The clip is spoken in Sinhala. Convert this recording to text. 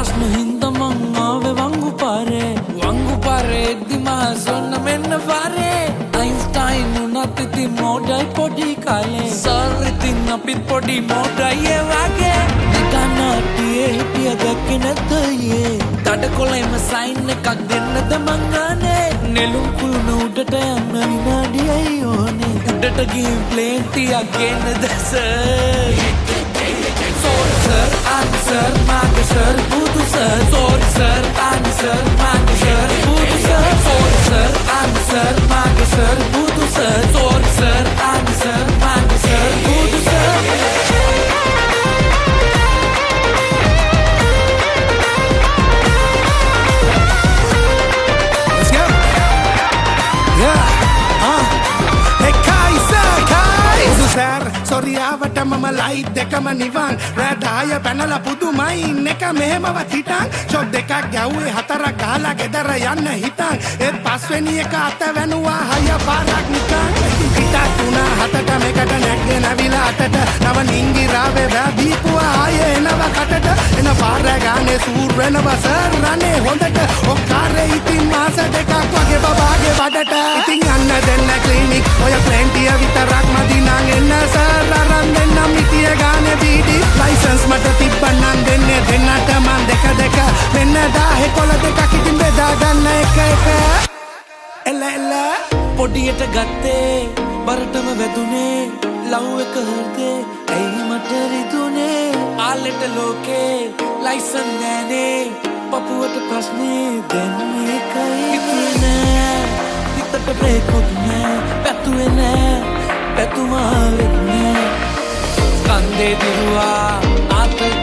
ප්‍රශ්න හින්දා මං ආවේ වංගු පාරේ එද්දිමා සොන්න මෙන්න පාරේ අයින්ස්ටයින් උනත් ඉතින් මොඩයි පොඩි කාලේ සර් ඉතින් අපිත් පොඩි මොඩයි ඒ වගේ නිකන්ටියේ හිටිය දැක්කේ නැද්ද යේ තඩකොළේම සයින් එකක් දෙන්නද මං ගානේ නෙළුම් කුළුණ උඩට යන්න විනාඩියයි ඕනේ උඩට ගිහින් ප්ලේන් ටිකක් ගේන්නද sir sorry sir answer mage sir budu sir sorry sir answer mage sir budu sir sorry sir answer mage sir budu sir sorry sir answer mage sir budu sir let's go yeah hey Kaiser budu sir sorry ආවට මම ලයිට් දෙකම නිවන් රැඩාය පැනලා පුදුමයි ඉන්න එක මෙහෙමවත් හිටන් ෂොට් දෙකක් ගැව්වේ හතරක් ගහලා ගෙදර යන්න හිතන් ඒත් පස්වෙනි එක අත වැනුවා හය පාරක් නිකන් පිටත් තුනා හතට මේකට නැග්ගේ නැවිලා අතට නව නිංගිරාවේ වැදීපුවා ආයේ එනවා කටට එන පාර ගානේ සූර් වෙනවා සර් රනේ හොඳට ඔක්කාරේ ඉතින් මාස දෙකක් වගේ බබාගේ බඩට ඉතින් යන්න දෙන්න ක්ලිනික් ඔය ප්ලැන්ටිය විතරක් මදි නං එන්න සර් අරන් දෙන්නම් ඉතිය ගානේ බීඩි ලයිසන්ස් මට තිබ්බනම් දෙන්නේ දෙන්නට මන් දෙක මෙන්න 10 දෙකක් ඉතින් බෙදා ගන්න එක එල පොඩියට ගත්තේ බරටම වැදුනේ ලව් එක හර්දේ ඇයි මට රිදුනේ ආලෙට ලෝකේ ලයිසන් නෑනේ පපුවට ප්‍රශ්නේ දෙන්නේ කයි ඉතිනේ පිටට බ්‍රේකුත් නෑ පැතුවේ නෑ පැතුමා වෙන්නේ කන්දේ දිරුවා ආතල්